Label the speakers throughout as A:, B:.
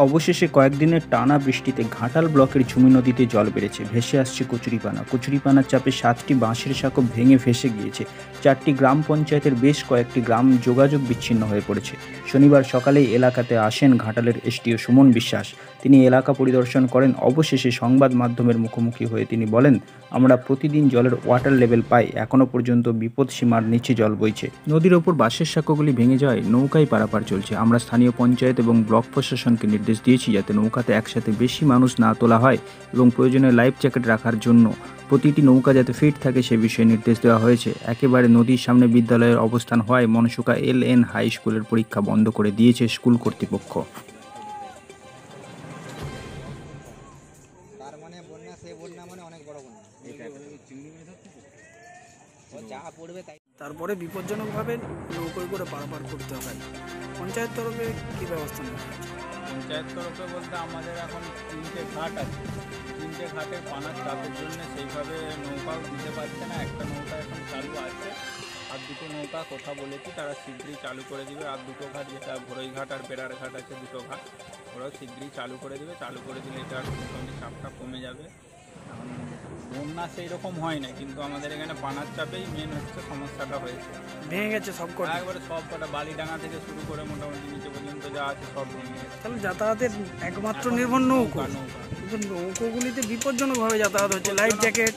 A: অবশেষে কয়েকদিনের টানা বৃষ্টিতে ঘাটাল ব্লকের ঝুমি নদীতে জল বেড়েছে। ভেসে আসছে কচুরিপানা। কচুরিপানার চাপে ৭টি বাঁশের সাঁকো ভেঙে ভেসে গিয়েছে। ৪টি গ্রাম পঞ্চায়েতের বেশ কয়েকটি গ্রাম যোগাযোগ বিচ্ছিন্ন হয়ে পড়েছে। শনিবার সকালেই এলাকাতে আসেন ঘাটালের এসডিও সুমন বিশ্বাস। তিনি এলাকা পরিদর্শন করেন। অবশেষে সংবাদ মাধ্যমের মুখোমুখি হয়ে তিনি বলেন, আমরা প্রতিদিন জলের ওয়াটার লেভেল পাই, এখনও পর্যন্ত বিপদসীমার নিচে জল বইছে। নদীর ওপর বাঁশের সাঁকোগুলি ভেঙে যাওয়ায় নৌকায় পারাপার চলছে। আমরা স্থানীয় পঞ্চায়েত এবং ব্লক প্রশাসনকে নির্দেশ দিয়েছি যাতে নৌকাতে একসাথে বেশি মানুষ না তোলা হয় এবং প্রয়োজনে লাইফ জ্যাকেট রাখার জন্য প্রতিটি নৌকা যাতে ফিট থাকে সে বিষয়ে নির্দেশ দেওয়া হয়েছে। একেবারে নদীর সামনে বিদ্যালয়ের অবস্থান হওয়ায় মনসুকা LN হাই স্কুলের পরীক্ষা বন্ধ করে দিয়েছে স্কুল কর্তৃপক্ষ।
B: তারপরে বিপজ্জনকভাবে নৌকোয় করে পারাপার করতে হয়। পঞ্চায়েত তরফে কী ব্যবস্থা নেওয়া হয়েছে?
C: পঞ্চায়েত তরফে বলতে আমাদের এখন 3টে ঘাট আছে। 3টে ঘাটের পানার চাপের জন্য সেইভাবে নৌকাও দিতে পারছে না। একটা নৌকা এখন চালু আছে, আর 2টো নৌকা কথা বলেছি তারা শীঘ্রই চালু করে দিবে। আর 2টো ঘাট, যেটা ভোরই ঘাট আর বেড়ার ঘাট আছে, 2টো ঘাট ওরাও শীঘ্রই চালু করে দিবে। চালু করে দিলে এটা মোটামুটি চাপটা কমে যাবে। এখন বন্যা সেই রকম হয় না, কিন্তু আমাদের এখানে পানার চাপেই মেন হচ্ছে সমস্যাটা হয়েছে।
B: ভেঙে গেছে সব কটা?
C: একবারে সব কটা, বালিডাঙ্গা থেকে শুরু করে মোটামুটি নিচে পর্যন্ত যা আছে সব ভেঙে গেছে।
B: তাহলে যাতায়াতের একমাত্র নির্ভর নৌকো। কিন্তু নৌকোগুলিতে বিপজ্জনকভাবে যাতায়াত হচ্ছে। লাইফ জ্যাকেট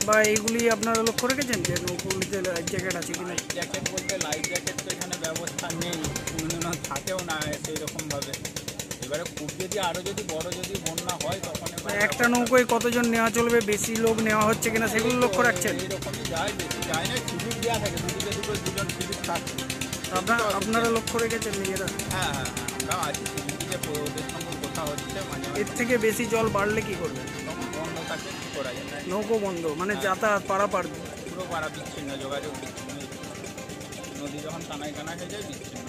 B: বা এইগুলি আপনারা লক্ষ্য রেখেছেন যে নৌকোগুলিতে লাইফ জ্যাকেট আছে কিনা?
C: লাইফ জ্যাকেট বলতে লাইফ জ্যাকেট তো এখানে ব্যবস্থা নেই, কোনোদিনও থাকেও না সেই রকমভাবে। এবারে খুব যদি আরও যদি বড় যদি বন্যা হয় তখন
B: একটা নৌকোয় কতজন নেওয়া চলবে, বেশি লোক নেওয়া হচ্ছে কিনা সেগুলো লক্ষ্য রাখছেন?
C: এইরকমই যায়, বেশি যায় না। শিবির দেওয়া থাকে, দুজন শিবির থাকে।
B: আপনারা লক্ষ্য রেখেছেন নিজেরা?
C: হ্যাঁ, আমরা আছি শিবির দিয়ে, ওদের সঙ্গে কথা হচ্ছে। মাঝে
B: এর থেকে বেশি জল বাড়লে কি করবে?
C: তখন বন্ধ থাকে, কী করা যায়?
B: নৌকো বন্ধ মানে যাতায়াত পারাপার
C: পুরো পাড়া বিচ্ছিন্ন, যোগাযোগ বিচ্ছিন্ন। নদী যখন কানায় কানা হয়ে যায় বিচ্ছিন্ন,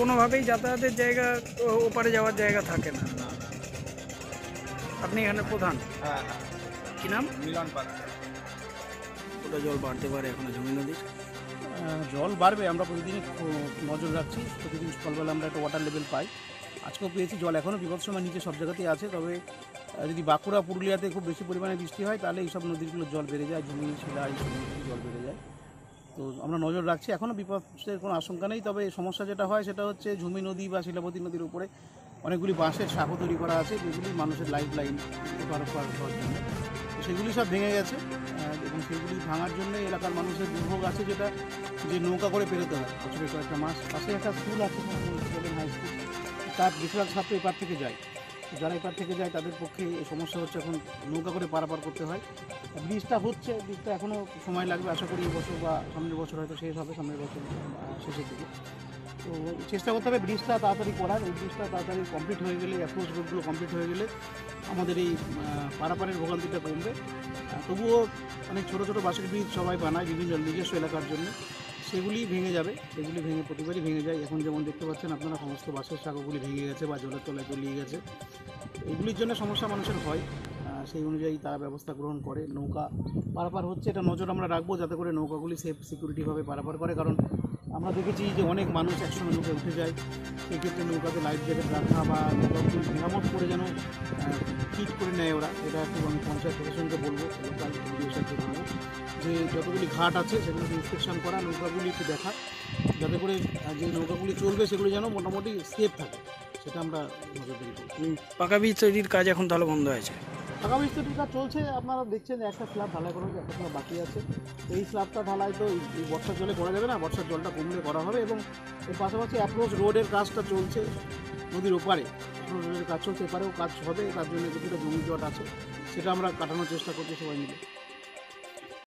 B: কোনোভাবেই যাতায়াতের জায়গা, ওপারে যাওয়ার জায়গা থাকে না। আপনি এখানে প্রধান?
C: হ্যাঁ।
B: কি নাম?
C: মিলন পাত্র।
B: ওটা জল বাড়তে পারে এখনো ঝুমি নদীর?
D: জল বাড়বে, আমরা প্রতিদিনই নজর রাখছি। প্রতিদিন সকালবেলা আমরা একটা ওয়াটার লেভেল পাই। আজকেও পেয়েছি। জল এখনও বিপদসীমার নিচে সব জায়গাতেই আছে। তবে যদি বাঁকুড়া, পুরুলিয়াতে খুব বেশি পরিমাণে বৃষ্টি হয় তাহলে এইসব নদীগুলোর জল বেড়ে যায়। ঝুমি, শিলা, এইসব নদীর জল বেড়ে যায়। তো আমরা নজর রাখছি। এখনও বিপদের কোনো আশঙ্কা নেই। তবে সমস্যা যেটা হয় সেটা হচ্ছে ঝুমি নদী বা শিলাবতী নদীর উপরে অনেকগুলি বাঁশের সাঁকো তৈরি করা আছে, যেগুলি মানুষের লাইফ লাইন হওয়ার জন্য। তো সেগুলি সব ভেঙে গেছে এবং সেগুলি ভাঙার জন্য এলাকার মানুষের দুর্ভোগ আছে, যেটা যে নৌকা করে পেরোতে হয় বছরে কয়েকটা মাস। পাশে একটা স্কুল আছে, হাই স্কুল, তার বেশিরভাগ ছাত্র এপার থেকে যায়। যারা এপার থেকে যায় তাদের পক্ষে এই সমস্যা হচ্ছে, এখন নৌকা করে পারাপার করতে হয়। ব্রিজটা হচ্ছে, ব্রিজটা এখনও সময় লাগবে। আশা করি এবছর বা সামনের বছর হয়তো শেষ হবে, সামনের বছর শেষের দিকে। তো চেষ্টা করতে হবে ব্রিজটা তাড়াতাড়ি করার। এই ব্রিজটা তাড়াতাড়ি কমপ্লিট হয়ে গেলে, অ্যাপ্রোচ রোডগুলো কমপ্লিট হয়ে গেলে আমাদের এই পারাপারের ভোগান্তিটা কমবে। তবুও অনেক ছোটো ছোটো বাঁশের ব্রিজ সবাই বানায় বিভিন্ন নিজস্ব এলাকার জন্য, সেগুলি ভেঙে যাবে। সেগুলি ভেঙে প্রতিবারই ভেঙে যায়। এখন যেমন দেখতে পাচ্ছেন আপনারা, সমস্ত বাঁশের সাঁকোগুলি ভেঙে গেছে বা জলের তলায় তলিয়ে গেছে। এগুলির জন্য সমস্যা মানুষের হয়, সেই অনুযায়ী তারা ব্যবস্থা গ্রহণ করে। নৌকা পারাপার হচ্ছে, এটা নজর আমরা রাখবো যাতে করে নৌকাগুলি সেফ সিকিউরিটিভাবে পারাপার করে। কারণ আমরা দেখেছি যে অনেক মানুষ একসঙ্গে নৌকায় উঠে যায়। সেক্ষেত্রে নৌকাতে লাইফ জ্যাকেট রাখা বা নৌকাগুলি মেরামত করে যেন ফিট করে নেয় ওরা। এটা একটু আমি পঞ্চায়েত প্রশাসনকে বলবো, লোকাল পরিবেশকে বলবো যে যতগুলি ঘাট আছে সেগুলোকে ইন্সপেকশন করা, নৌকাগুলি একটু দেখা, যাতে করে যে নৌকাগুলি চলবে সেগুলি যেন মোটামুটি সেফ থাকে, সেটা আমরা নজরদারি করি।
B: পাকা বীজ তৈরির কাজ এখন তাহলে বন্ধ হয়েছে?
D: পাকা বীজ তৈরির কাজ চলছে। আপনারা দেখছেন যে একটা স্ল্যাব ঢালাই করা হচ্ছে, একটা স্ল্যাব বাকি আছে। এই স্ল্যাবটা ঢালাই তো এই বর্ষার জলে করা যাবে না, বর্ষার জলটা কমলে করা হবে। এবং এর পাশাপাশি অ্যাপ্রোচ রোডের কাজটা চলছে নদীর ওপারে, রোডের কাজ চলছে, এপারেও কাজ হবে। তার জন্য কিছুটা জমি জট আছে, সেটা আমরা কাটানোর চেষ্টা করছি সবাই মিলে।